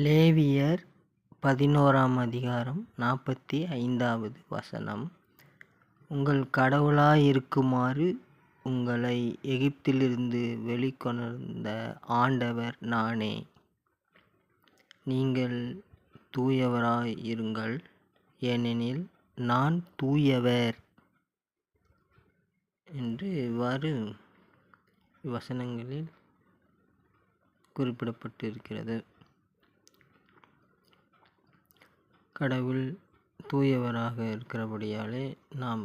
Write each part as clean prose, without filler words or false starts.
லேவியர் 11 அதிகாரம் 45வது வசனம். உங்கள் கடவுளாயிருக்குமாறு உங்களை எகிப்திலிருந்து வெளிக்கொணர்ந்த ஆண்டவர் நானே. நீங்கள் தூயவராயிருங்கள், ஏனெனில் நான் தூயவர் என்று இவ்வாறு வசனங்களில் குறிப்பிடப்பட்டிருக்கிறது. கடவுள் தூயவராக இருக்கிறபடியாலே நாம்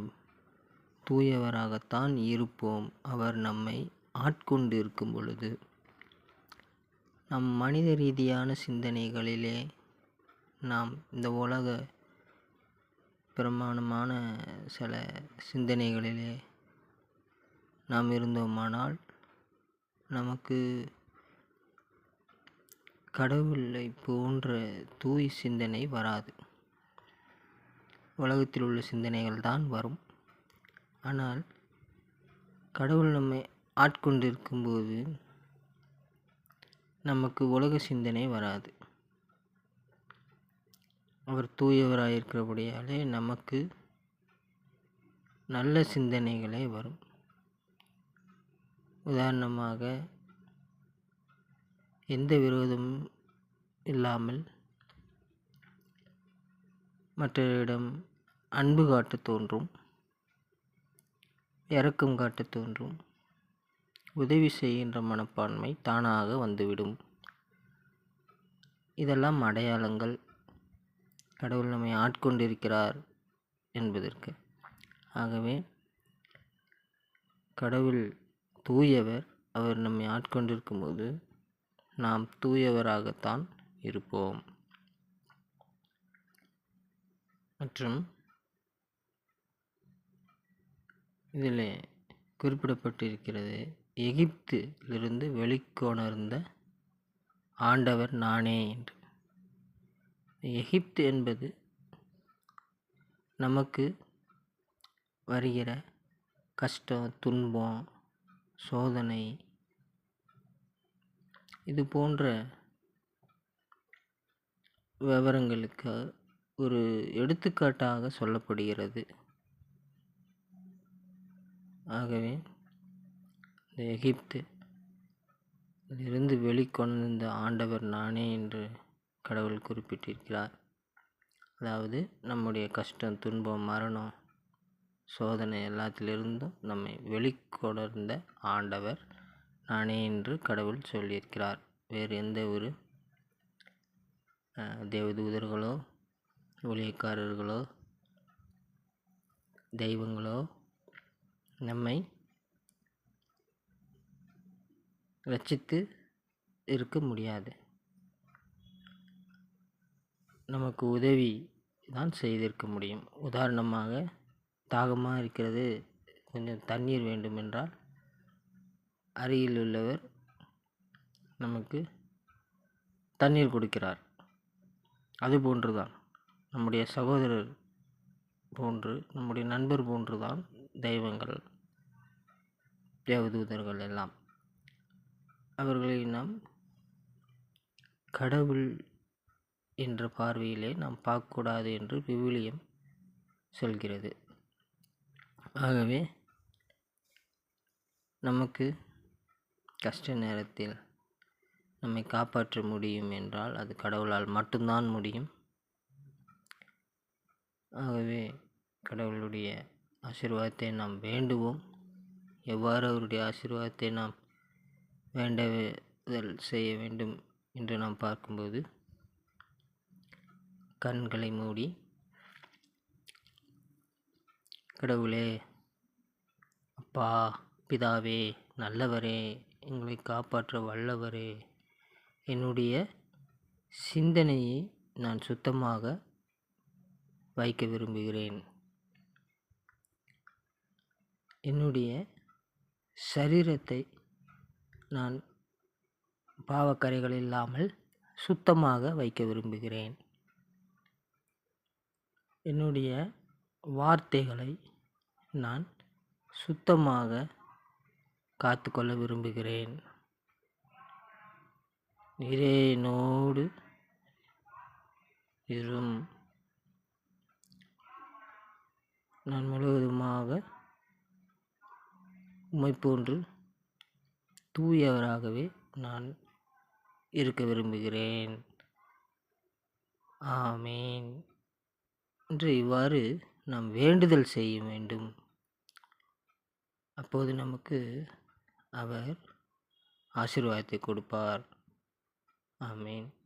தூயவராகத்தான் இருப்போம். அவர் நம்மை ஆட்கொண்டு இருக்கும் பொழுது நம் மனித ரீதியான சிந்தனைகளிலே நாம் இந்த உலக பிரமாணமான சில சிந்தனைகளிலே நாம் இருந்தோமானால் நமக்கு கடவுளை போன்ற தூய் சிந்தனை வராது. உலகத்தில் உள்ள சிந்தனைகள் தான் வரும். ஆனால் கடவுள் நம்மை ஆட்கொண்டிருக்கும்போது நமக்கு உலக சிந்தனை வராது. அவர் தூயவராயிருக்கிறபடியாலே நமக்கு நல்ல சிந்தனைகளே வரும். உதாரணமாக, எந்த விரோதமும் இல்லாமல் மற்றவரிடம் அன்பு காட்ட தோன்றும், இரக்கம் காட்ட தோன்றும், உதவி செய்கின்ற மனப்பான்மை தானாக வந்துவிடும். இதெல்லாம் அடையாளங்கள் கடவுள் நம்மை ஆட்கொண்டிருக்கிறார் என்பதற்கு. ஆகவே கடவுள் தூயவர். அவர் நம்மை ஆட்கொண்டிருக்கும்போது நாம் தூயவராகத்தான் இருப்போம். மற்றும் இதில் குறிப்பிடப்பட்டிருக்கிறது, எகிப்திலிருந்து வெளிக்கொணர்ந்த ஆண்டவர் நானே என்று. எகிப்து என்பது நமக்கு வருகிற கஷ்டம், துன்பம், சோதனை, இது போன்ற விவரங்களுக்கு ஒரு எடுத்துக்காட்டாக சொல்லப்படுகிறது. ஆகவே இந்த எகிப்து இருந்து வெளிக்கொணர்ந்த ஆண்டவர் நானே என்று கடவுள் குறிப்பிட்டிருக்கிறார். அதாவது நம்முடைய கஷ்டம், துன்பம், மரணம், சோதனை எல்லாத்திலிருந்தும் நம்மை வெளிக்கொணர்ந்த ஆண்டவர் நானே என்று கடவுள் சொல்லியிருக்கிறார். வேறு எந்த ஒரு தேவதூதர்களோ ஊழியக்காரர்களோ தெய்வங்களோ நம்மை ரட்சித்து இருக்க முடியாது. நமக்கு உதவி தான் செய்திருக்க முடியும். உதாரணமாக, தாகமாக இருக்கிறது, கொஞ்சம் தண்ணீர் வேண்டுமென்றால் அருகில் உள்ளவர் நமக்கு தண்ணீர் கொடுக்கிறார். அதுபோன்று தான் நம்முடைய சகோதரர் போன்று, நம்முடைய நண்பர் போன்று தான் தெய்வங்கள், தேவதூதர்கள் எல்லாம். அவர்களை நாம் கடவுள் என்ற பார்வையிலே நாம் பார்க்கக்கூடாது என்று விவிலியம் சொல்கிறது. ஆகவே நமக்கு கஷ்ட நேரத்தில் நம்மை காப்பாற்ற முடியும் என்றால் அது கடவுளால் மட்டும்தான் முடியும். ஆகவே கடவுளுடைய ஆசீர்வாதத்தை நாம் வேண்டுவோம். எவ்வாறு அவருடைய ஆசீர்வாதத்தை நாம் வேண்டுதல் செய்ய வேண்டும் என்று நாம் பார்க்கும்போது, கண்களை மூடி, கடவுளே, அப்பா, பிதாவே, நல்லவரே, எங்களை காப்பாற்ற வல்லவரே, என்னுடைய சிந்தனையை நான் சுத்தமாக வைக்க விரும்புகிறேன். என்னுடைய சரீரத்தை நான் பாவக்கரைகள் இல்லாமல் சுத்தமாக வைக்க விரும்புகிறேன். என்னுடைய வார்த்தைகளை நான் சுத்தமாக காத்துக்கொள்ள விரும்புகிறேன். நீரே என்னோடு இரும். நான் முழுவதுமாக உம்மை போன்று தூயவராகவே நான் இருக்க விரும்புகிறேன். ஆமேன் என்று இவ்வாறு நாம் வேண்டுதல் செய்ய வேண்டும். அப்போது நமக்கு அவர் ஆசீர்வாதத்தை கொடுப்பார். ஆமேன்.